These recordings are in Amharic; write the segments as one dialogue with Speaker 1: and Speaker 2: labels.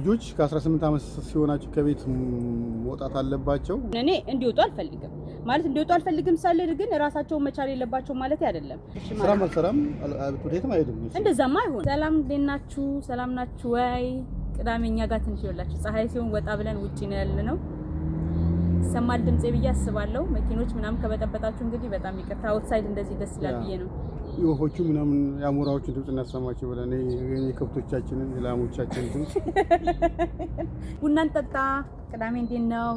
Speaker 1: ልጆች ከ18 ዓመት ሲሆናቸው ከቤት መውጣት አለባቸው።
Speaker 2: እኔ እንዲወጡ አልፈልግም ማለት እንዲወጡ አልፈልግም ሳለ ግን ራሳቸውን መቻል የለባቸው ማለት አይደለም።
Speaker 1: ስራ መልሰራም አልወጣም አይደለም።
Speaker 2: እንደዛማ አይሆን። ሰላም እንደናችሁ? ሰላም ናችሁ ወይ? ቅዳሜኛ ጋር ትንሽ ይወላችሁ ፀሐይ ሲሆን ወጣ ብለን ውጪ ነው ያለነው። ሰማል ድምጼ ብዬ አስባለሁ። መኪኖች ምናምን ከበጠበጣችሁ እንግዲህ በጣም ይቅርታ። አውትሳይድ እንደዚህ ደስ ይላል ብዬ ነው።
Speaker 1: የወፎቹ ምናምን የአሞራዎችን ድምጽ እናሰማቸው ብለን የከብቶቻችንን የላሞቻችንን ድምጽ
Speaker 2: ቡና እንጠጣ። ቅዳሜ እንዴት ነው?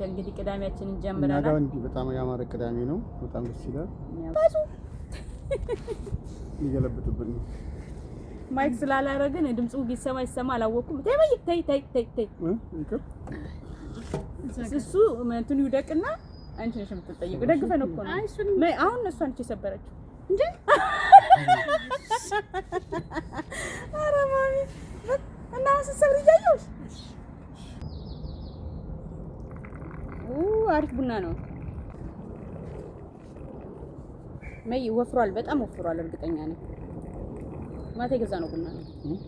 Speaker 2: እንግዲህ ቅዳሜያችንን ጀምረናል።
Speaker 1: እና እንግዲህ በጣም ያማረ ቅዳሜ ነው። በጣም ደስ ይላል። ይገለብጥብን ነው
Speaker 2: ማይክ ስላላረግን ድምጹ ይሰማ አላወኩም። ተይ ይቅር እሱ እንትኑ ይደቅና አንቺ ነሽ የምትጠይቀው። ደግፈን እኮ ነው አሁን እሷ ነች የሰበረችው እንዴ? ኧረ ማሚ እና አሰሰብ ልጅአዮሽ አሪፍ ቡና ነው። መይ ወፍሯል፣ በጣም ወፍሯል። እርግጠኛ ነኝ ማታ የገዛ ነው ቡና ነው።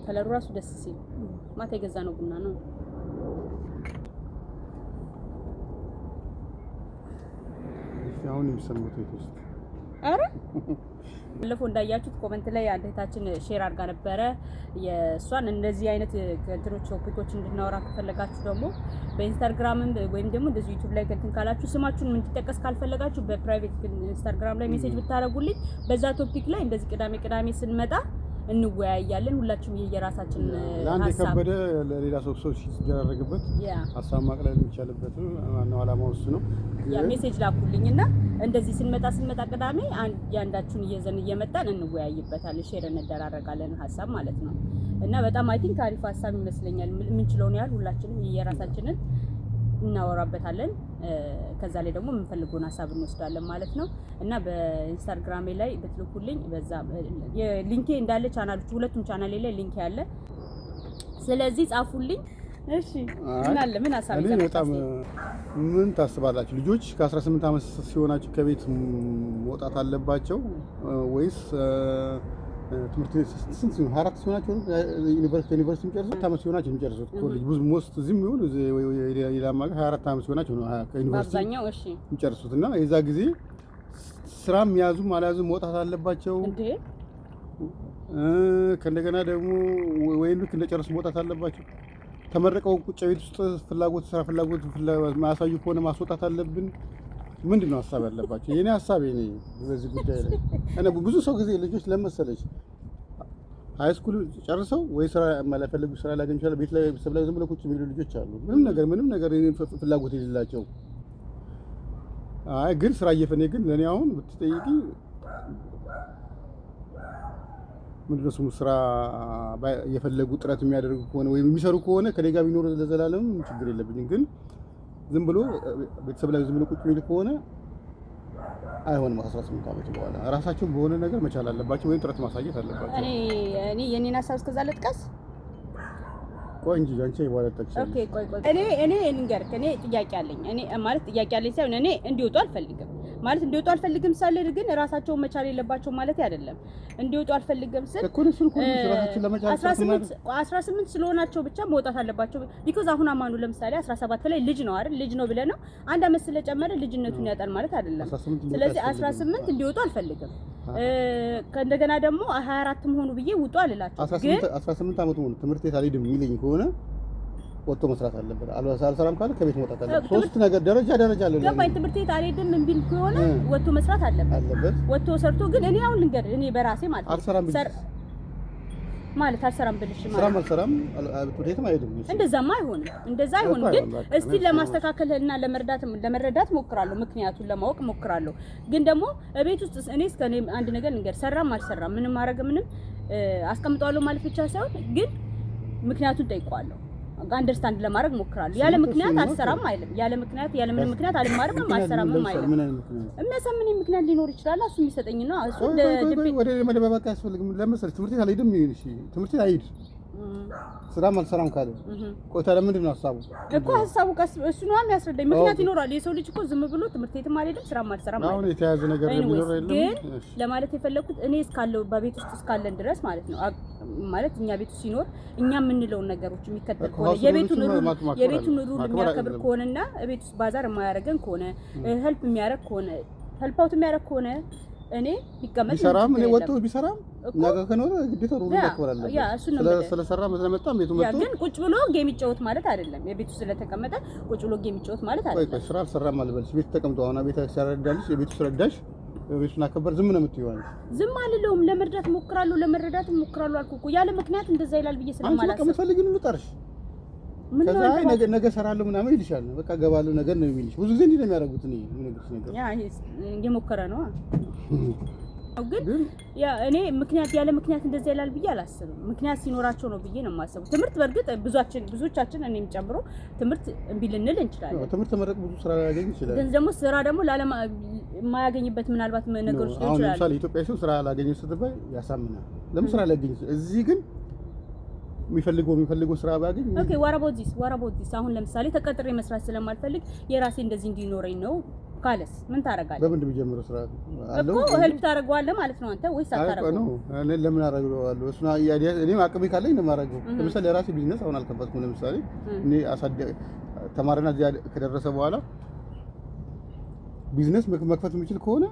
Speaker 2: ከለሩ ራሱ ደስ ሲል ማታ የገዛ ነው ቡና ነው።
Speaker 1: አሁን የሚሰማው ውስጥ
Speaker 2: አረ ለፎ እንዳያችሁት ኮሜንት ላይ አንድ እህታችን ሼር አድርጋ ነበረ። የሷን እንደዚህ አይነት እንትኖች ቶፒኮች እንድናወራ ከፈለጋችሁ ደግሞ በኢንስታግራም ወይም ደግሞ እንደዚህ ዩቲዩብ ላይ እንትን ካላችሁ ስማችሁን ምን እንዲጠቀስ ካልፈለጋችሁ በፕራይቬት ኢንስታግራም ላይ ሜሴጅ ብታረጉልኝ በዛ ቶፒክ ላይ እንደዚህ ቅዳሜ ስንመጣ እንወያያለን። ሁላችሁም የየራሳችን
Speaker 1: ለአንድ ከበደ ለሌላ ሰው ሲደረግበት ሀሳብ ማቅለል የሚቻልበት ዋናው ዓላማው እሱ ነው።
Speaker 2: ያ ሜሴጅ ላኩልኝና እንደዚህ ስንመጣ ቅዳሜ ያንዳችሁን እየዘን እየመጣን እንወያይበታለን፣ ሼር እንደራረጋለን ሀሳብ ማለት ነው። እና በጣም አይ ቲንክ አሪፍ ሀሳብ ይመስለኛል። የምንችለውን ያህል ሁላችንም የየራሳችንን እናወራበታለን። ከዛ ላይ ደግሞ የምንፈልገውን ሀሳብ እንወስዳለን ማለት ነው። እና በኢንስታግራም ላይ ብትልኩልኝ በዛ ሊንኬ እንዳለ ቻናሎቹ ሁለቱም ቻናሌ ላይ ሊንክ ያለ፣ ስለዚህ ጻፉልኝ። እሺ ምን ሀሳብ
Speaker 1: ይዘን በጣም ምን ታስባላችሁ? ልጆች ከ18 ዓመት ሲሆናቸው ከቤት መውጣት አለባቸው ወይስ ትምህርት ስንት ሲሆን 24 ሲሆናቸው ዩኒቨርሲቲ የሚጨርሱት ዓመት ሲሆናቸው የሚጨርሱት ኮሌጅ ብዙ ሞስት እዚህም ይሁን ሌላ ማገር 24 ዓመት ሲሆናቸው ነው ከዩኒቨርሲቲ የሚጨርሱት። እና የዛ ጊዜ ስራም ያዙም አልያዙም መውጣት አለባቸው እንዴ? ከእንደገና ደግሞ ወይም ልክ እንደጨረሱ መውጣት አለባቸው። ተመረቀው ቁጭ ቤት ውስጥ ስራ ፍላጎት ማያሳዩ ከሆነ ማስወጣት አለብን። ምንድነው ሀሳብ ያለባቸው? የኔ ሀሳብ በዚህ ጉዳይ ላይ እኔ ብዙ ሰው ጊዜ ልጆች ለመሰለች ሃይ ስኩል ጨርሰው ወይ ስራ ማለፈልጉ ስራ ላገኝ ይችላል። ቤት ላይ ቤተሰብ ላይ ዝም ብለው ቁጭ የሚሉ ልጆች አሉ። ምንም ነገር ፍላጎት የሌላቸው። አይ ግን ስራ እየፈኔ ግን ለኔ አሁን ብትጠይቂኝ ምንድነው ስሙ ስራ እየፈለጉ ጥረት የሚያደርጉ ከሆነ ወይ የሚሰሩ ከሆነ ከኔ ጋር ቢኖር ለዘላለም ችግር የለብኝም። ግን ዝም ብሎ ቤተሰብ ላይ ዝም ብሎ ቁጭ የሚል ከሆነ አይሆንም። 18 ዓመት በኋላ ራሳቸውን በሆነ ነገር መቻል አለባቸው ወይም ጥረት ማሳየት አለባቸው።
Speaker 2: እኔ የኔን ሀሳብ እስከዛ ልጥቀስ።
Speaker 1: ቆይ እንጂ አንቺ ይባላል ተክሽ።
Speaker 2: ኦኬ ቆይ እኔ እንገርክ እኔ ጥያቄ አለኝ። እኔ ማለት ጥያቄ አለኝ ሳይሆን እኔ እንዲወጡ አልፈልግም ማለት እንዲወጡ አልፈልግም ሳለ ግን ራሳቸውን መቻል የለባቸው ማለት አይደለም። እንዲወጡ አልፈልግም ስል
Speaker 1: ራሳቸውን ለመቻል
Speaker 2: 18 ስለሆናቸው ብቻ መውጣት አለባቸው። ቢኮዝ አሁን አማኑ ለምሳሌ 17 ላይ ልጅ ነው አይደል? ልጅ ነው ብለህ ነው አንድ አመት ስለጨመረ ልጅነቱን ያጣል ማለት አይደለም። ስለዚህ 18 እንዲወጡ አልፈልግም። ከእንደገና ደግሞ 24 መሆኑ ብዬ ውጡ አልላቸው። ግን
Speaker 1: 18 አመቱ ሆነ ትምህርት ቤት አልሄድም የሚለኝ ከሆነ ወጥቶ መስራት አለበት። አልሰራም ካለ ከቤት መውጣት አለበት። ሶስት ነገር ደረጃ አለ።
Speaker 2: ገባኝ። ትምህርት ቤት አልሄድም እምቢል ከሆነ ወጥቶ መስራት አለበት። ወጥቶ ሰርቶ ግን እኔ አሁን ልንገር እኔ በራሴ ማለት አልሰራም ብልሽ
Speaker 1: ማለት አልሰራም ቤትም አይሄድም።
Speaker 2: እንደዛማ አይሆንም። እንደዛ አይሆንም። ግን እስቲ ለማስተካከልና ለመረዳት ሞክራለሁ፣ ምክንያቱን ለማወቅ ሞክራለሁ። ግን ደግሞ ቤት ውስጥ እኔ እስከ እኔ አንድ ነገር ልንገር፣ ሰራም አልሰራም ምንም ማድረግ ምንም አስቀምጠዋለሁ ማለት ብቻ ሳይሆን ግን ምክንያቱን ጠይቀዋለሁ። አንደርስታንድ ለማድረግ ሞክራለሁ። ያለ ምክንያት አልሰራም አይልም። ያለ ምንም ምክንያት አልማርም አልሰራምም አይልም። የሚያሳምን ምክንያት ሊኖር ይችላል። እሱ የሚሰጠኝ ነው። እሱ
Speaker 1: ወደ መደባበቅ አያስፈልግም። ለምሳሌ ትምህርት ቤት አልሄድም ይሁን እሺ፣ ትምህርት ቤት አይሄድ ስራም አልሰራም ካለ ቆይታ ለምንድን ነው ሀሳቡ
Speaker 2: እኮ ሀሳቡ እሱ ነው የሚያስረዳኝ። ምክንያት ይኖራል። የሰው ልጅ እኮ ዝም ብሎ ትምህርት ቤትም አልሄድም ስራም አልሰራም ማለት
Speaker 1: አሁን የተያዘ ነገር ቢኖር የለም።
Speaker 2: ግን ለማለት የፈለኩት እኔ እስካለው በቤት ውስጥ እስካለን ድረስ ማለት ነው ማለት እኛ ቤት ሲኖር እኛ የምንለውን ነገሮች የሚከተል ከሆነ የቤቱን ሩል የሚያከብር ከሆነና ቤት ውስጥ ባዛር የማያደርገን ከሆነ ሄልፕ የሚያደርግ ከሆነ ሄልፕ አውት የሚያደርግ ከሆነ እኔ ቢቀመጥ
Speaker 1: ቢሰራም እኔ ወጥቶ ቢሰራም ነገ ከኖረ ግዴታ ሩል ያከብራል።
Speaker 2: ያ እሱ ነው
Speaker 1: ስለሰራ ስለመጣም ቤቱ መጥቶ
Speaker 2: ግን ቁጭ ብሎ ጌም ይጫወት ማለት አይደለም። የቤቱ ስለተቀመጠ ቁጭ ብሎ ጌም ይጫወት ማለት አይደለም።
Speaker 1: ቆይ ስራ አልሰራም አልበልሽ። ቤት ተቀምጦ አሁን ቤት ያሰራዳልሽ የቤቱ ስረዳሽ ቤቱን አከበር ዝም ነው የምትይዋል።
Speaker 2: ዝም አልለውም። ለመርዳት ሞክራለሁ ለመረዳት ሞክራለሁ አልኩ እኮ ያለ ምክንያት እንደዛ ይላል ብዬ ስለማላስብ
Speaker 1: አንቺ ከመፈልግ ነው ጠርሽ ከዛ ነገ ሰራለሁ ምናምን ይልሻል። በቃ ገባለሁ ነገር ነው የሚልሽ። ብዙ ጊዜ እንዲህ ነው የሚያደርጉት። እኔ ምን ነገር
Speaker 2: ያ እየሞከረ ነው ግን ያ እኔ ምክንያት ያለ ምክንያት እንደዛ ይላል ብዬ አላስብም። ምክንያት ሲኖራቸው ነው ብዬ ነው የማስበው። ትምህርት በእርግጥ ብዙዎቻችን እኔም ጨምሮ ትምህርት እምቢ ልንል እንችላለን።
Speaker 1: ትምህርት ተመረቅ ብዙ ስራ ላያገኝ ይችላል።
Speaker 2: ግን ደግሞ ስራ ደግሞ የማያገኝበት ምናልባት ነገሮች ሊሆን ይችላል።
Speaker 1: ለምሳሌ ኢትዮጵያ ሰው ስራ ላገኝ ስትባይ ያሳምናል። ለምን ስራ ላገኝ እዚህ ግን የሚፈልገው ስራ ባገኝ
Speaker 2: ኦኬ ዋራቦዲስ አሁን ለምሳሌ ተቀጥሬ መስራት ስለማልፈልግ የራሴ እንደዚህ እንዲኖረኝ ነው ካለስ ምን ታረጋለህ?
Speaker 1: ለምን እንደሚጀምረው ስራ አለው
Speaker 2: እኮ ሄልፕ ታረጋለህ ማለት ነው አንተ ወይስ አታረጋው?
Speaker 1: እኔ ለምን አረጋለሁ? እሱና እኔም አቅሜ ካለኝ ነው የማረጋው። ለምሳሌ የራሴ ቢዝነስ አሁን አልከፈትኩም። ለምሳሌ እኔ ተማሪና እዚያ ከደረሰ በኋላ ቢዝነስ መክፈት የሚችል ከሆነ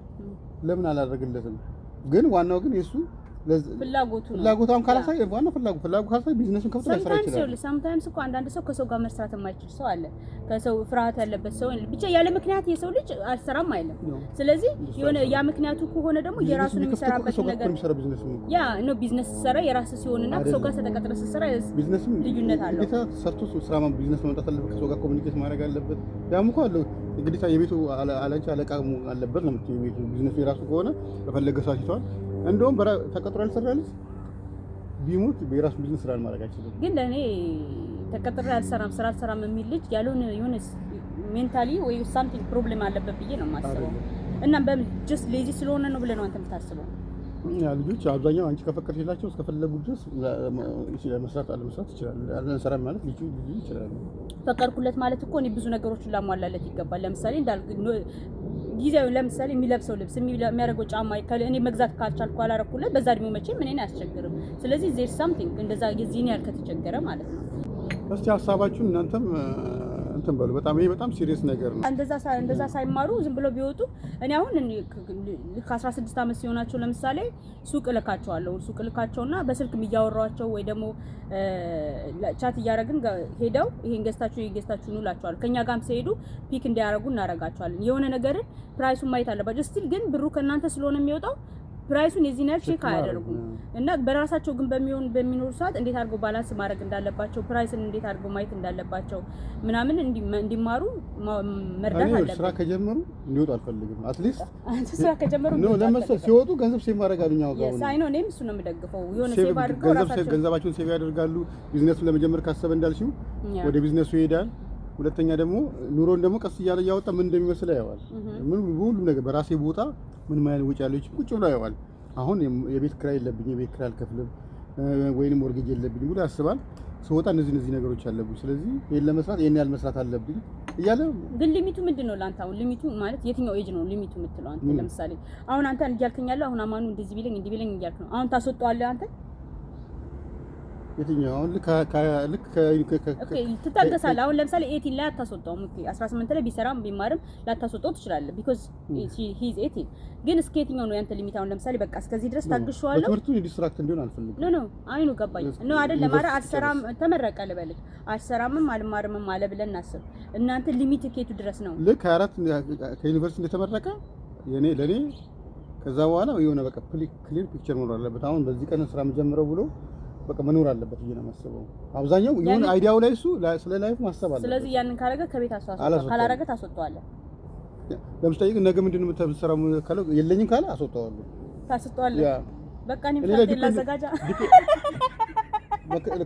Speaker 1: ለምን አላደርግለትም? ግን ዋናው ግን የሱ ፍላጎቱን ካላሳይ ዋናው ፍላጎት ካላሳይ ቢዝነሱን ከፍቶ ሊሰራ ይችላል።
Speaker 2: sometimes እኮ አንዳንድ ሰው ከሰው ጋር መስራት የማይችል ሰው አለ። ከሰው ፍርሃት ያለበት ሰው ብቻ ያለ ምክንያት የሰው ልጅ አልሰራም አይልም። ስለዚህ የሆነ ያ ምክንያቱ ከሆነ ደግሞ የራሱን የሚሰራበት ነገር ያ ነው ቢዝነስ ሰራ የራሱ ሲሆንና ከሰው ጋር ተቀጥረ ሲሰራ
Speaker 1: ቢዝነስም
Speaker 2: ልዩነት አለው።
Speaker 1: ግዴታ ሰርቶ ስራ ቢዝነስ መምጣት አለበት። ከሰው ጋር ኮሚኒኬት ማድረግ አለበት። ያም እኮ አለው ግዴታ የቤቱ አለቃ አለበት ነው የምትይው። የቤቱ ቢዝነስ የራሱ ከሆነ በፈለገ ሰዓት ይተዋል። እንደውም ተቀጥሮ ያልሰራልሽ ቢሞት የራሱ ቢዝነስ ስራ ማድረግ አይችልም።
Speaker 2: ግን ለኔ ተቀጥሮ ያልሰራም ስራ አልሰራም የሚል ልጅ ያለውን የሆነ ሜንታሊ ወይ ሳምቲንግ ፕሮብሌም አለበት ብዬ ነው የማስበው። እና በምን ጀስት ሌዚ ስለሆነ ነው ብለህ ነው አንተ የምታስበው?
Speaker 1: ያ ልጆች አብዛኛው አንቺ ከፈቀድሽላቸው እስከፈለጉ ድረስ መስራት ይችላል። አልሰራም ማለት ይችላል።
Speaker 2: ፈቀድኩለት ማለት እኮ እኔ ብዙ ነገሮችን ላሟላለት ይገባል። ለምሳሌ ጊዜው ለምሳሌ የሚለብሰው ልብስ የሚያደርገው ጫማ እኔ መግዛት ካልቻልኩ አላረኩለት በዛ እድሜው መቼም እኔን አያስቸግርም። ስለዚህ ዜር ሳምቲንግ እንደዛ ጊዜን ያህል ከተቸገረ ማለት ነው።
Speaker 1: እስቲ ሀሳባችሁን እናንተም እንትን በሉ። በጣም ይሄ በጣም ሲሪየስ ነገር ነው።
Speaker 2: እንደዛ ሳይማሩ ዝም ብለው ቢወጡ እኔ አሁን ከ16 ዓመት ሲሆናቸው ለምሳሌ ሱቅ ልካቸውና በስልክ እያወራቸው ወይ ደግሞ ቻት እያደረግን ሄደው ይሄን ገዝታችሁ ነው እላቸዋለሁ። ከኛ ጋርም ሲሄዱ ፒክ እንዲያደርጉ እናደርጋቸዋለን። የሆነ ነገርን ፕራይሱን ማየት አለባቸው። ስቲል ግን ብሩ ከእናንተ ስለሆነ የሚወጣው ፕራይሱን የዚህ ነገር ቼክ አያደርጉም እና በራሳቸው ግን በሚኖሩ ሰዓት እንዴት አድርገው ባላንስ ማድረግ እንዳለባቸው ፕራይስን እንዴት አድርገው ማየት እንዳለባቸው ምናምን እንዲማሩ መርዳት አለበት።
Speaker 1: ስራ ከጀመሩ እንዲወጡ አልፈልግም። አትሊስት
Speaker 2: ስራ ከጀመሩ
Speaker 1: ነው ለምሳሌ ሲወጡ ገንዘብ ሴቭ ማድረግ አሉኛው ጋር
Speaker 2: ነው። ሳይኖ እኔም እሱ ነው የምደግፈው። የሆነ ሴቭ አድርገው ራሳቸው
Speaker 1: ገንዘባቸውን ሴቭ ያደርጋሉ። ቢዝነሱን ለመጀመር ካሰበ እንዳልሽው ወደ ቢዝነሱ ይሄዳል። ሁለተኛ ደግሞ ኑሮን ደግሞ ቀስ እያለ እያወጣ ምን እንደሚመስል ያየዋል። ሁሉም ነገር በራሴ ቦታ ምን ማለት ወጪ ያለው ቁጭ ብሎ ያየዋል። አሁን የቤት ኪራይ የለብኝ፣ የቤት ኪራይ አልከፍልም ወይንም ሞርጌጅ የለብኝ ብሎ ያስባል። ስወጣ እነዚህ ነገሮች አለብኝ፣ ስለዚህ ይሄን ለመስራት ይሄን ያህል መስራት አለብኝ እያለ
Speaker 2: ግን ሊሚቱ ምንድነው ለአንተ? አሁን ሊሚቱ ማለት የትኛው ኤጅ ነው ሊሚቱ የምትለው አንተ? ለምሳሌ አሁን አንተ እያልከኝ ያለው አሁን አማኑ እንደዚህ ቢለኝ እንዲህ ቢለኝ እያልክ ነው። አሁን ታስወጣዋለህ አንተ
Speaker 1: የትኛው አሁን ልክ
Speaker 2: ትታገሳለህ። አሁን ለምሳሌ 18 ላይ አታስወጣውም። ኦኬ 18 ላይ ቢሰራም ቢማርም ላታስወጣው ትችላለህ because he is 18 ግን እስከ የትኛው ነው ያንተ ሊሚት? አሁን ለምሳሌ በቃ እስከዚህ ድረስ ታግሼዋለሁ።
Speaker 1: ትምህርቱ ዲስትራክት እንዲሆን አልፈልግም።
Speaker 2: ኖ አይኑ ገባኝ ነው አይደለም። ኧረ አልሰራም ተመረቀ ልበልህ አልሰራምም አልማርምም አለ ብለን እናስብ። እናንተ ሊሚት ከየቱ ድረስ ነው?
Speaker 1: ልክ 24 ከዩኒቨርሲቲ እንደተመረቀ ለኔ ከዛ በኋላ የሆነ በቃ ክሊር ፒክቸር መኖር አለበት። አሁን በዚህ ቀን ስራ መጀመረው ብሎ በቃ መኖር አለበት ብዬ ነው የማስበው። አብዛኛው ይሁን አይዲያው ላይ እሱ ስለ ላይፍ ማሰብ አለበት።
Speaker 2: ስለዚህ ያንን ካረገ ከቤት አስወጣው፣ ካላረገ ታስወጣዋለህ።
Speaker 1: ለምሳሌ ነገ ምንድነው የምትሰራው ካለው የለኝም ካለ አስወጣዋለሁ።
Speaker 2: ታስወጣዋለህ። በቃ እኔ ፍላጎት ላዘጋጃ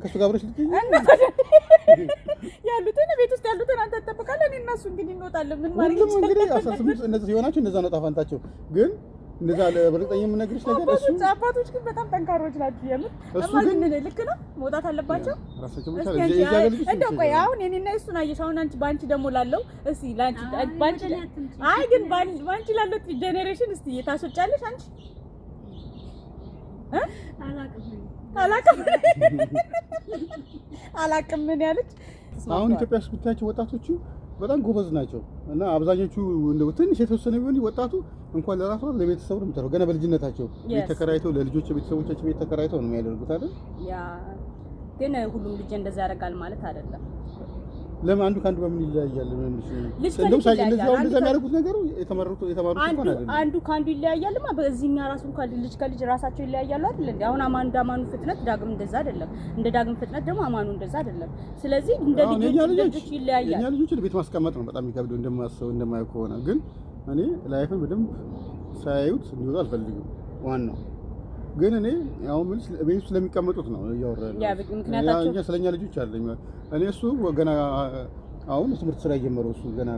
Speaker 1: ከሱ ጋር ብለሽ ልትይ
Speaker 2: ያሉትን ቤት ውስጥ ያሉትን አንተ ትጠብቃለህ። እኔ እና እሱ እንግዲህ እንወጣለን። ምን ማለት ነው
Speaker 1: እንግዲህ 18 እነዚህ ሲሆናቸው እነዛ ነው ጣፋንታቸው። ግን እንደዛ በርግጠኛ የምነግርሽ ነገር እሱ
Speaker 2: አባቶች ግን በጣም ጠንካሮች ናቸው የምር። ግን ልክ ነው መውጣት አለባቸው
Speaker 1: ራሳቸው ብቻ
Speaker 2: እንደው ቆይ አሁን እኔና እሱን አየሽ አሁን አንቺ ባንቺ ደግሞ ላለው እስቲ ባንቺ አይ ግን ባንቺ ላለው ጄኔሬሽን እስቲ የታስወጫለሽ አንቺ አላቅም ምን ያለች
Speaker 1: አሁን ኢትዮጵያ ውስጥ ብታያቸው ወጣቶቹ በጣም ጎበዝ ናቸው እና አብዛኞቹ እንደው ትንሽ የተወሰነ ቢሆን ወጣቱ እንኳን ለራሱ ለቤተሰቡ ነው የምትረው። ገና በልጅነታቸው ቤት ተከራይተው ለልጆች ቤተሰቦቻቸው ቤት ተከራይተው ነው የሚያደርጉት አይደል? ያ
Speaker 2: ግን ሁሉም ልጅ እንደዛ ያደርጋል ማለት አይደለም።
Speaker 1: ለምን አንዱ ከአንዱ በምን ይለያያል? እንደውም ሳይል እንደዚህ አሁን እንደዛ የሚያደርጉት ነገሩ የተማሩት እንኳን አይደለም።
Speaker 2: አንዱ ከአንዱ ይለያያልማ። በዚህኛ ራሱ እንኳን ልጅ ከልጅ ራሳቸው ይለያያሉ አይደል እንዴ? አሁን አማኑ ፍጥነት ዳግም እንደዛ አይደለም። እንደ ዳግም ፍጥነት ደግሞ አማኑ እንደዛ አይደለም። ስለዚህ እንደ ልጆች ይለያያል።
Speaker 1: የኛ ልጆች ቤት ማስቀመጥ ነው በጣም የሚከብደው እንደማየው ከሆነ ግን እኔ ላይፍን በደንብ ሳያዩት እንዲወጣ አልፈልግም። ዋናው ግን እኔ አሁን ምን ቤት ውስጥ ስለሚቀመጡት ነው እያወራን
Speaker 2: ምክንያታቸው
Speaker 1: እኛ ስለኛ ልጆች አይደለም። እኔ እሱ ገና አሁን ትምህርት ስራ የጀመረው እሱ ገና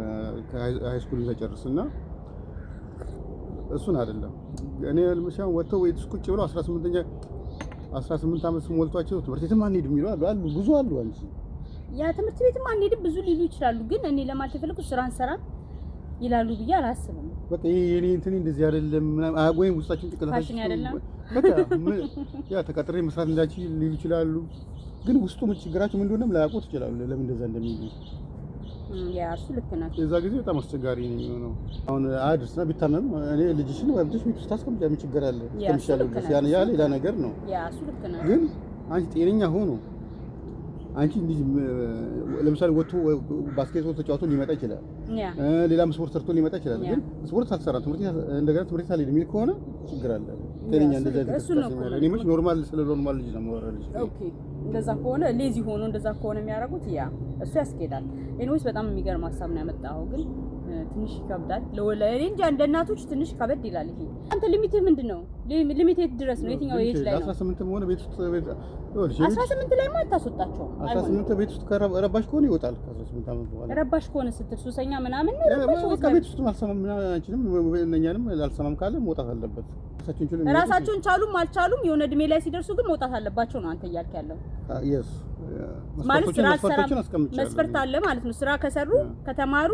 Speaker 1: ከሃይ ስኩል ተጨርስና እሱን አይደለም እኔ ለምሳሌ ወጥተው ቤት ውስጥ ቁጭ ብለው 18 ዓመት ሞልቷቸው ትምህርት ቤትም አንሄድም ይላሉ አሉ ብዙ አሉ። አንቺ
Speaker 2: ያ ትምህርት ቤትም አንሄድም ብዙ ሊሉ ይችላሉ። ግን እኔ ለማለት የፈለኩት ስራን ሰራ ይላሉ ብዬ አላስብም።
Speaker 1: በቃ የኔ እንትን እንደዚህ አይደለም ወይም ውስጣችን ጭቅላታችን በቃ ያ ተቀጥሬ መስራት እንዳችል ሊሉ ይችላሉ። ግን ውስጡ ምን ችግራቸው ምን እንደሆነም ላያውቁት ይችላሉ። ለምን እንደዛ እንደሚሉ
Speaker 2: ያ እሱ ልክ ነው።
Speaker 1: የዛ ጊዜ በጣም አስቸጋሪ ነው የሚሆነው። አሁን አድርስና ቢታመም እኔ ልጅሽን ወልደሽ ቤት ውስጥ ታስቀምጫ ምን ችግር አለ? እስከሚሻለው ድረስ ያ ሌላ ነገር ነው።
Speaker 2: ያ እሱ ልክ ነው።
Speaker 1: ግን አንቺ ጤነኛ ሆኖ አንቺ እንዲህ ለምሳሌ ወጥቶ ባስኬትቦል ተጫውቶ ሊመጣ ይችላል። ሌላም ስፖርት ሰርቶ ሊመጣ ይችላል። ግን ስፖርት አልሰራ እንደገና ትምህርት አልሄድም የሚል ከሆነ ችግር አለ። ጤነኛ እንደዛ እኔ መች ኖርማል ስለ ኖርማል ልጅ ነው የማወራልሽ።
Speaker 2: ኦኬ እንደዛ ከሆነ ሌዚ ሆኖ እንደዛ ከሆነ የሚያደርጉት ያ እሱ ያስኬዳል። ኤኒዌይስ በጣም የሚገርም ሀሳብ ነው ያመጣው። ግን ትንሽ ይከብዳል ለወላጅ እንጂ እንደ እናቶች ትንሽ ከበድ ይላል። ይሄ አንተ ሊሚት ምንድነው? ሊሚት ድረስ ነው የትኛው ኤጅ ላይ ነው?
Speaker 1: 18 ሆነ ቤት ውስጥ
Speaker 2: 18 ላይ ማለት ታስወጣቸው
Speaker 1: 18 ቤት ውስጥ ረባሽ ከሆነ ይወጣል። 18 ዓመት በኋላ
Speaker 2: ረባሽ ከሆነ ስትል ሱሰኛ ምናምን ነው ረባሽ
Speaker 1: ወይ ከቤት ውስጥ አልሰማም አንቺንም እኛንም አልሰማም ካለ መውጣት አለበት።
Speaker 2: ራሳቸውን ቻሉም አልቻሉም የሆነ እድሜ ላይ ሲደርሱ ግን መውጣት አለባቸው ነው አንተ እያልክ ያለው።
Speaker 1: yes
Speaker 2: ማለት ስራ መስፈርት አለ ማለት ነው። ስራ ከሰሩ ከተማሩ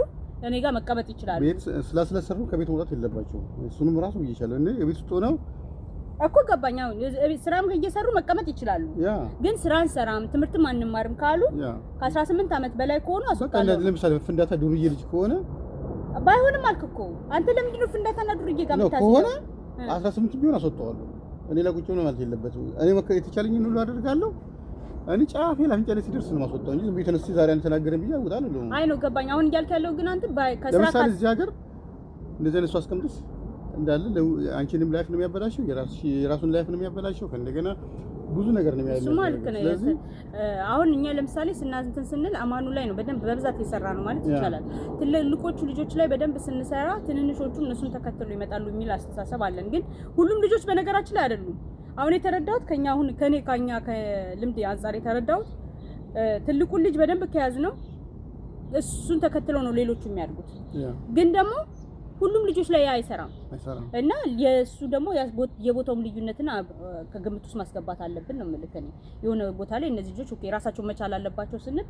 Speaker 2: እኔ ጋር መቀመጥ ይችላሉ።
Speaker 1: ቤት ስለሰሩ ከቤት መውጣት የለባቸውም። እሱንም ራሱ ይይቻለ እንዴ የቤት ውስጥ ሆነው
Speaker 2: እኮ ገባኛው ስራም እየሰሩ መቀመጥ ይችላሉ። ግን ስራን ሰራም ትምህርትም አንማርም ካሉ ከ18 ዓመት በላይ ከሆኑ አስወጣለሁ።
Speaker 1: ለምሳሌ ፍንዳታ ዱርዬ ልጅ ከሆነ
Speaker 2: ባይሆንም አልክ እኮ አንተ ለምንድን ነው ፍንዳታና ዱርዬ ጋር የምታስበው?
Speaker 1: ከሆነ 18 ቢሆን አስወጣዋለሁ። እኔ ለቁጭ ነው ማለት የለበትም። እኔ የተቻለኝን ሁሉ አደርጋለሁ። እኔ ጫፌ ላንጨ ላይ ሲደርስ ነው ማስወጣው እንጂ ዝም ብዬ ተነስቼ ዛሬ አንተናገረን ብዬ አውጣለሁ።
Speaker 2: አይ ነው ገባኝ። አሁን እያልክ ያለው ግን አንተ ከስራ
Speaker 1: ለምሳሌ እዚህ ሀገር እንደዚህ አይነት ሰው አስቀምጥሽ እንዳለ አንቺንም ላይፍ ነው የሚያበላሽው፣ የራሱን ላይፍ ነው የሚያበላሽው። ከእንደገና ብዙ ነገር ነው የሚያበላሽው።
Speaker 2: ማለት ነው። አሁን እኛ ለምሳሌ ስናንተን ስንል አማኑ ላይ ነው በደንብ በብዛት የሰራ ነው ማለት ይቻላል። ትልልቆቹ ልጆች ላይ በደንብ ስንሰራ ትንንሾቹ እነሱን ተከትሎ ይመጣሉ የሚል አስተሳሰብ አለን። ግን ሁሉም ልጆች በነገራችን ላይ አይደሉም። አሁን የተረዳሁት ከኛ ከልምድ አንፃር የተረዳሁት ትልቁን ልጅ በደንብ ከያዝ ነው እሱን ተከትለው ነው ሌሎቹ የሚያድጉት። ግን ደግሞ ሁሉም ልጆች ላይ አይሰራም እና የሱ ደግሞ የቦታውም ልዩነትና ከግምት ውስጥ ማስገባት አለብን ነው የምልህ። የሆነ ቦታ ላይ እነዚህ ልጆች ኦኬ ራሳቸውን መቻል አለባቸው ስንል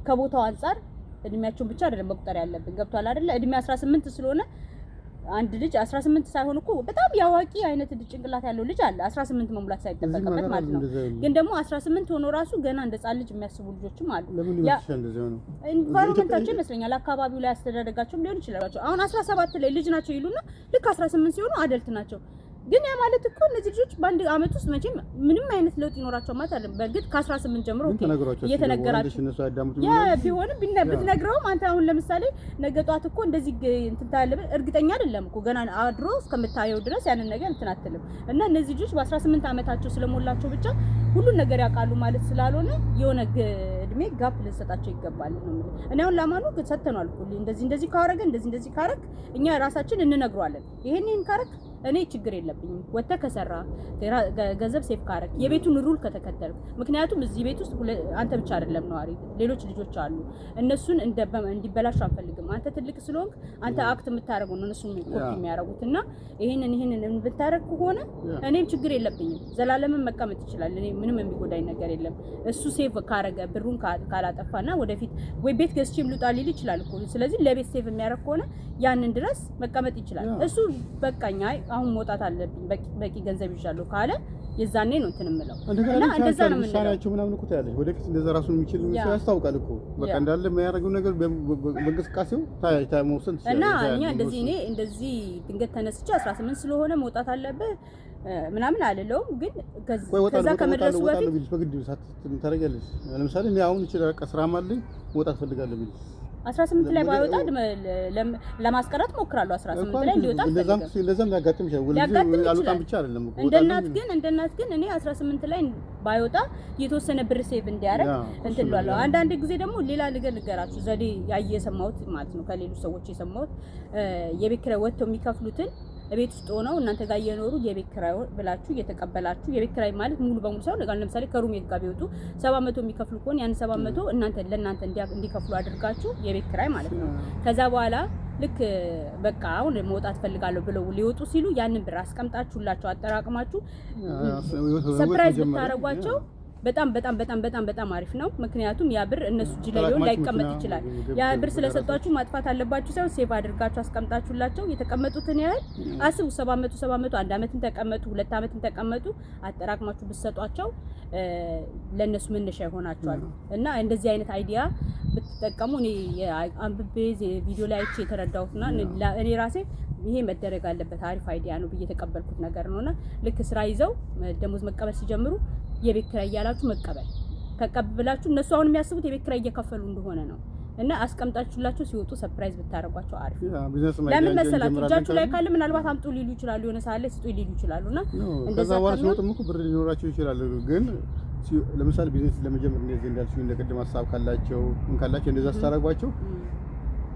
Speaker 2: ከቦታው አንፃር እድሜያቸውን ብቻ አይደለም መቁጠር ያለብን። ገብቷል አይደለ? እድሜ 18 ስለሆነ አንድ ልጅ 18 ሳይሆን እኮ በጣም ያዋቂ አይነት ጭንቅላት ያለው ልጅ አለ 18 መሙላት ሳይጠበቅበት ማለት ነው። ግን ደግሞ 18 ሆኖ ራሱ ገና እንደ ሕፃን ልጅ የሚያስቡ ልጆችም አሉ። ያ ኢንቫይሮንመንታቸው ይመስለኛል አካባቢው ላይ አስተዳደጋቸውም ሊሆን ይችላል። አሁን 17 ላይ ልጅ ናቸው ይሉና ልክ 18 ሲሆኑ አደልት ናቸው። ግን ያ ማለት እኮ እነዚህ ልጆች በአንድ አመት ውስጥ መቼም ምንም አይነት ለውጥ ይኖራቸው ማለት አይደለም። በእርግጥ ከ18 ጀምሮ እየተነገራቸው ያ ቢሆንም ብትነግረውም አንተ አሁን ለምሳሌ ነገ ጧት እኮ እንደዚህ እንትን ታያለህ እርግጠኛ አይደለም እኮ ገና አድሮ እስከምታየው ድረስ ያንን ነገር እንትን አትልም። እና እነዚህ ልጆች በ18 አመታቸው ስለሞላቸው ብቻ ሁሉን ነገር ያውቃሉ ማለት ስላልሆነ የሆነ እድሜ ጋፕ ልንሰጣቸው ይገባል ነው ማለት። እኔ አሁን ለማኑ ሰጥተናል እኮ እንደዚህ ካረገ እንደዚህ ካረክ እኛ ራሳችን እንነግረዋለን። ይሄን ካረክ እኔ ችግር የለብኝም። ወጥተህ ከሰራ ገንዘብ ሴፍ ካረክ የቤቱን ሩል ከተከተልክ፣ ምክንያቱም እዚህ ቤት ውስጥ አንተ ብቻ አይደለም ነዋሪ፣ ሌሎች ልጆች አሉ። እነሱን እንዲበላሹ አንፈልግም። አንተ ትልቅ ስለሆንክ አንተ አክት የምታደርገው ነው እነሱ ኮፒ የሚያደርጉት እና ይሄንን ብታረግ ከሆነ እኔም ችግር የለብኝም። ዘላለምን መቀመጥ ይችላል። እኔ ምንም የሚጎዳኝ ነገር የለም። እሱ ሴቭ ካረገ ብሩን ካላጠፋና ወደፊት ወይ ቤት ገዝቼም ልውጣ ሊል ይችላል እኮ። ስለዚህ ለቤት ሴቭ የሚያደርግ ከሆነ ያንን ድረስ መቀመጥ ይችላል። እሱ በቃኝ አሁን መውጣት አለብኝ በቂ ገንዘብ ይዣለሁ ካለ የዛኔ ነው እንትን የምለው እና እንደዛ ነው የምንለው።
Speaker 1: ሳናቸው ምናምን እኮ ታያለሽ ወደፊት እንደዛ ራሱን የሚችል ያስታውቃል እኮ በቃ እንዳለ የሚያደርገው ነገር በእንቅስቃሴው ታይሞስን
Speaker 2: እና እኛ እንደዚህ ድንገት ተነስቼ 18 ስለሆነ መውጣት አለበት ምናምን አልለውም። ግን ከዛ ከመድረሱ በፊት
Speaker 1: በግድ ታደርጊያለሽ። ለምሳሌ እኔ አሁን ይችላል ስራም አለኝ መውጣት ፈልጋለሁ ቢል
Speaker 2: 18 ላይ ባይወጣ ለማስቀረት ሞክራለሁ። 18 ላይ እንዲወጣ
Speaker 1: እንደዛም ሊያጋጥም ይችላል። አልወጣም ብቻ አይደለም እኮ
Speaker 2: እንደናት ግን እኔ 18 ላይ ባይወጣ የተወሰነ ብር ሴቭ እንዲያደርግ እንትን እላለሁ። አንዳንድ ጊዜ ደግሞ ሌላ ልገራችሁ ዘዴ የሰማሁት ማለት ነው ከሌሎች ሰዎች የሰማሁት የቤት ኪራይ ወጥተው የሚከፍሉትን ቤት ውስጥ ሆነው እናንተ ጋር እየኖሩ የቤት ኪራይ ብላችሁ እየተቀበላችሁ የቤት ኪራይ ማለት ሙሉ በሙሉ ሳይሆን ለምሳሌ ከሩሜት ጋር ቢወጡ 700 የሚከፍሉ ከሆነ ያን 700 ለእናንተ እንዲከፍሉ አድርጋችሁ የቤት ኪራይ ማለት ነው። ከዛ በኋላ ልክ በቃ አሁን መውጣት ፈልጋለሁ ብለው ሊወጡ ሲሉ ያንን ብር አስቀምጣችሁላቸው አጠራቅማችሁ ሰርፕራይዝ ብታረጓቸው በጣም አሪፍ ነው። ምክንያቱም ያ ብር እነሱ እጅ ላይ ላይቀመጥ ይችላል። ያ ብር ስለሰጧችሁ ማጥፋት አለባችሁ ሳይሆን ሴቭ አድርጋችሁ አስቀምጣችሁላቸው የተቀመጡትን ያህል አስቡ። 700 1 አመትም ተቀመጡ 2 አመትም ተቀመጡ አጠራቅማችሁ ብትሰጧቸው ለነሱ መነሻ ይሆናቸዋል። እና እንደዚህ አይነት አይዲያ ብትጠቀሙ እኔ አንብቤ ቪዲዮ ላይ አይቼ የተረዳሁትና እኔ ራሴ ይሄ መደረግ አለበት አሪፍ አይዲያ ነው ብዬ የተቀበልኩት ነገር ነውና ልክ ስራ ይዘው ደሞዝ መቀበል ሲጀምሩ የቤት ኪራይ እያላችሁ መቀበል ተቀብላችሁ እነሱ አሁን የሚያስቡት የቤት ኪራይ እየከፈሉ እንደሆነ ነው። እና አስቀምጣችሁላችሁ ሲወጡ ሰርፕራይዝ ብታረጓቸው አሪፍ ነው። ለምን መሰላችሁ? እጃችሁ ላይ ካለ ምናልባት አምጡ ሊሉ ይችላሉ፣ የሆነ ሰዓት ላይ ስጡ ሊሉ ይችላሉና
Speaker 1: እንደዛ ወራ ሲወጡም እኮ ብር ሊኖራቸው ይችላል። ግን ለምሳሌ ቢዝነስ ለመጀመር እንደዚህ እንዳልሽ እንደቀደም ሐሳብ ካላቸው እንደዛ አስተራጓቸው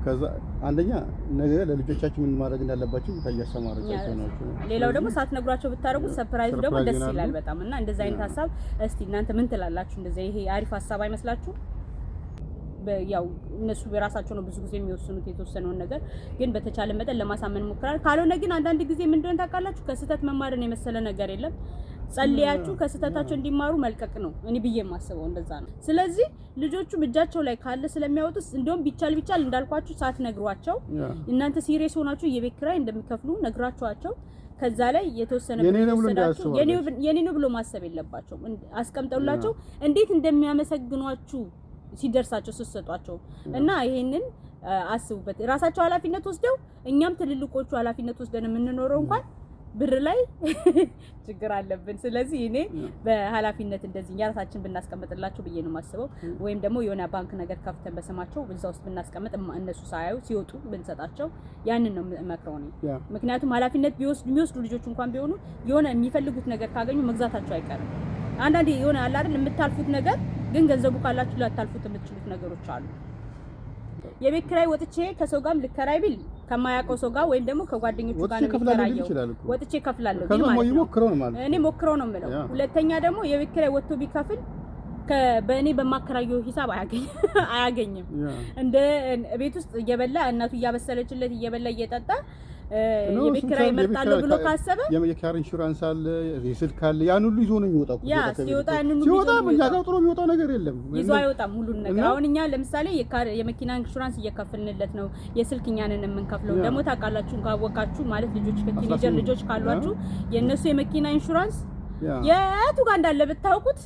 Speaker 1: ከዛ አንደኛ ነገ ለልጆቻችሁ ምን ማድረግ እንዳለባችሁ ታያሰማራችሁ ነው።
Speaker 2: ሌላው ደግሞ ሳትነግሯቸው ብታረጉት ሰርፕራይዝ ደግሞ ደስ ይላል በጣም። እና እንደዛ አይነት ሐሳብ እስቲ እናንተ ምን ትላላችሁ? እንደዛ ይሄ አሪፍ ሐሳብ አይመስላችሁ? ያው እነሱ በራሳቸው ነው ብዙ ጊዜ የሚወስኑት የተወሰነውን ነገር፣ ግን በተቻለ መጠን ለማሳመን ሞክራል። ካልሆነ ግን አንዳንድ ጊዜ ምን እንደሆነ ታውቃላችሁ? ከስህተት መማርን የመሰለ ነገር የለም። ጸልያችሁ ከስህተታቸው እንዲማሩ መልቀቅ ነው እኔ ብዬ የማስበው እንደዛ ነው። ስለዚህ ልጆቹ እጃቸው ላይ ካለ ስለሚያወጡት እንደውም ቢቻል እንዳልኳችሁ ሳትነግሯቸው እናንተ ሲሪየስ ሆናችሁ የቤት ኪራይ እንደሚከፍሉ ነግራችኋቸው ከዛ ላይ የተወሰነ የኔ ነው ብሎ ማሰብ የለባቸው። አስቀምጠውላቸው እንዴት እንደሚያመሰግኗችሁ ሲደርሳቸው ስትሰጧቸው እና ይሄንን አስቡበት። ራሳቸው ኃላፊነት ወስደው እኛም ትልልቆቹ ኃላፊነት ወስደን የምንኖረው እንኳን ብር ላይ ችግር አለብን። ስለዚህ እኔ በኃላፊነት እንደዚህ ራሳችን ብናስቀምጥላቸው ብዬ ነው የማስበው። ወይም ደግሞ የሆነ ባንክ ነገር ከፍተን በስማቸው እዛ ውስጥ ብናስቀምጥ እነሱ ሳያዩ ሲወጡ ብንሰጣቸው ያንን ነው የምመክረው እኔ። ምክንያቱም ኃላፊነት የሚወስዱ ልጆች እንኳን ቢሆኑ የሆነ የሚፈልጉት ነገር ካገኙ መግዛታቸው አይቀርም። አንዳንዴ የሆነ አለ አይደል የምታልፉት ነገር ግን ገንዘቡ ካላችሁ ላታልፉት የምትችሉት ነገሮች አሉ። የቤት ኪራይ ወጥቼ ከሰው ጋርም ልከራይ ቢል ከማያውቀው ሰው ጋር ወይም ደግሞ ከጓደኞቹ ጋር ነው የሚከራየው። ወጥቼ ከፍላለሁ ግን ማለት እኔ ሞክረው ነው የምለው። ሁለተኛ ደግሞ የቤት ኪራይ ወጥቶ ቢከፍል በእኔ በማከራየው ሂሳብ አያገኝም። እንደ ቤት ውስጥ እየበላ እናቱ እያበሰለችለት እየበላ እየጠጣ የቤት ኪራይ መርጣለሁ ብሎ ካሰበ
Speaker 1: የካር ኢንሹራንስ አለ፣ የስልክ አለ፣ ያን ሁሉ ይዞ ነው የሚወጣው።
Speaker 2: ያ ሲወጣ ያን ሁሉ
Speaker 1: ሲወጣ ጥሩ የሚወጣው ነገር የለም።
Speaker 2: ይዞ አይወጣም ሁሉን ነገር። አሁን እኛ ለምሳሌ የመኪና ኢንሹራንስ እየከፈልንለት ነው፣ የስልክ እኛ ነን የምንከፍለው። ደግሞ ታውቃላችሁ ካወቃችሁ ማለት ልጆች ከቲኔጀር ልጆች ካሏችሁ የነሱ የመኪና ኢንሹራንስ የቱ ጋር እንዳለ ብታውቁት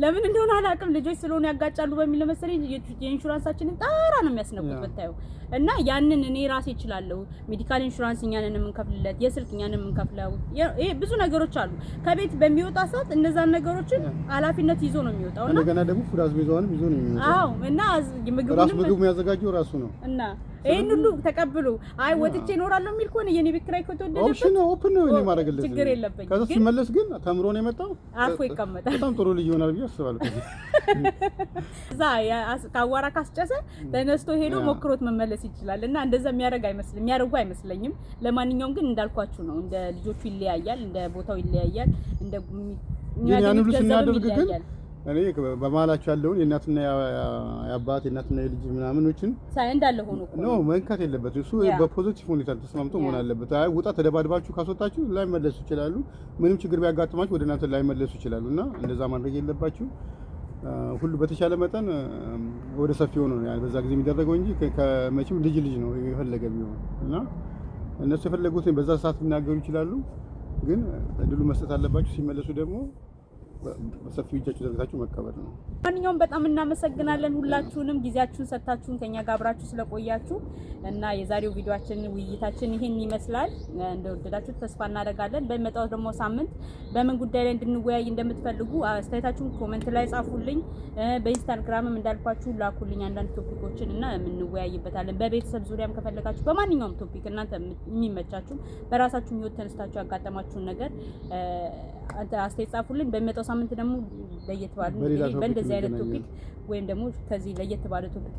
Speaker 2: ለምን እንደሆነ አላውቅም። ልጆች ስለሆነ ያጋጫሉ በሚለው መሰለኝ የኢንሹራንሳችንን ጣራ ነው የሚያስነኩት ብታዩ። እና ያንን እኔ ራሴ እችላለሁ። ሜዲካል ኢንሹራንስ እኛ ነን የምንከፍልለት፣ የስልክ እኛ ነን የምንከፍለው። ይሄ ብዙ ነገሮች አሉ። ከቤት በሚወጣ ሰዓት እነዛን ነገሮችን ኃላፊነት ይዞ ነው የሚወጣውና
Speaker 1: እንደገና ደግሞ ፉድ አስቤዛውንም ይዞ ነው የሚወጣው።
Speaker 2: አዎ። እና
Speaker 1: ምግብ የሚያዘጋጀው ራሱ ነው።
Speaker 2: እና ይሄን ሁሉ ተቀብሎ አይ ወጥቼ እኖራለሁ የሚል ከሆነ የኔ ቤት ኪራይ ከተወደደበት
Speaker 1: ኦፕሽን ኦፕን ነው እኔ ማድረግለት
Speaker 2: ችግር የለብኝም።
Speaker 1: ከዛ ሲመለስ ግን ተምሮ ነው የመጣው
Speaker 2: አርፎ ይቀመጣል።
Speaker 1: በጣም ጥሩ ልጅ ይሆናል ብዬ አስባለሁ።
Speaker 2: እዛ ካዋራ ካስጨሰ ተነስቶ ሄዶ ሞክሮት መመለስ ይችላል እና እንደዛ የሚያደርጉ አይመስለኝም። ለማንኛውም ግን እንዳልኳችሁ ነው፣ እንደ ልጆቹ ይለያያል፣ እንደ ቦታው ይለያያል፣ እንደ
Speaker 1: ያን ሁሉ ስናደርግ ግን እኔ በመሀላቸው ያለውን የእናትና የአባት የእናትና የልጅ ምናምኖችን
Speaker 2: እንዳለ ሆኖ
Speaker 1: ነው መንካት የለበት። እሱ በፖዚቲቭ ሁኔታ ተስማምቶ መሆን አለበት። አይ ውጣ ተደባድባችሁ ካስወጣችሁ ላይመለሱ ይችላሉ። ምንም ችግር ቢያጋጥማችሁ ወደ እናንተ ላይመለሱ ይችላሉ እና እንደዛ ማድረግ የለባችሁ። ሁሉ በተሻለ መጠን ወደ ሰፊ ሆኖ ነው በዛ ጊዜ የሚደረገው እንጂ ከመቼም ልጅ ነው የፈለገ ቢሆን እና እነሱ የፈለጉትን በዛ ሰዓት ሊናገሩ ይችላሉ። ግን እድሉ መስጠት አለባችሁ። ሲመለሱ ደግሞ በሰፊው እጃችሁ ዘርግታችሁ መቀበል ነው።
Speaker 2: ማንኛውም በጣም እናመሰግናለን ሁላችሁንም ጊዜያችሁን ሰጣችሁን ከኛ ጋር አብራችሁ ስለቆያችሁ እና የዛሬው ቪዲዮአችን ውይይታችን ይሄን ይመስላል። እንደወደዳችሁ ተስፋ እናደርጋለን። በመጣው ደግሞ ሳምንት በምን ጉዳይ ላይ እንድንወያይ እንደምትፈልጉ አስተያየታችሁን ኮሜንት ላይ ጻፉልኝ። በኢንስታግራምም እንዳልኳችሁ ላኩልኝ አንዳንድ ቶፒኮችን እና የምንወያይበታለን። በቤተሰብ ዙሪያም ከፈለጋችሁ በማንኛውም ቶፒክ እናንተ የሚመቻችሁ በራሳችሁ ህይወት ተነስታችሁ ያጋጠማችሁን ነገር አስተያየት ጻፉልኝ። በመጣው ሳምንት ደግሞ ለየት ባለ በእንደዚህ አይነት ቶፒክ ወይም ደግሞ ከዚህ ለየት ባለ ቶፒክ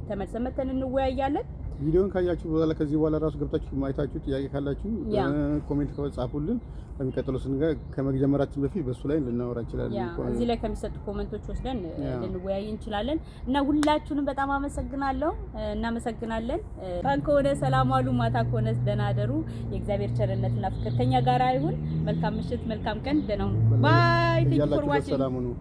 Speaker 2: ተመልሰን እንወያያለን።
Speaker 1: ቪዲዮን ካያችሁ በኋላ ከዚህ በኋላ ራሱ ገብታችሁ ማየታችሁ ጥያቄ ካላችሁ ኮሜንት ጻፉልን። በሚቀጥለው ስንጋ ከመጀመራችን በፊት በሱ ላይ ልናወራ እንችላለን።
Speaker 2: እዚህ ላይ ከሚሰጡ ኮሜንቶች ወስደን ልንወያይ እንችላለን እና ሁላችሁንም በጣም እናመሰግናለን። ቀን ከሆነ ሰላም ዋሉ፣ ማታ ከሆነ ደህና አደሩ። የእግዚአብሔር ቸርነትና ፍቅር ከኛ ጋር ይሁን። መልካም ምሽት፣ መልካም ቀን፣ ደህና ሁኑ። ባይ ቴንክ ዩ ፎር ዋቺንግ።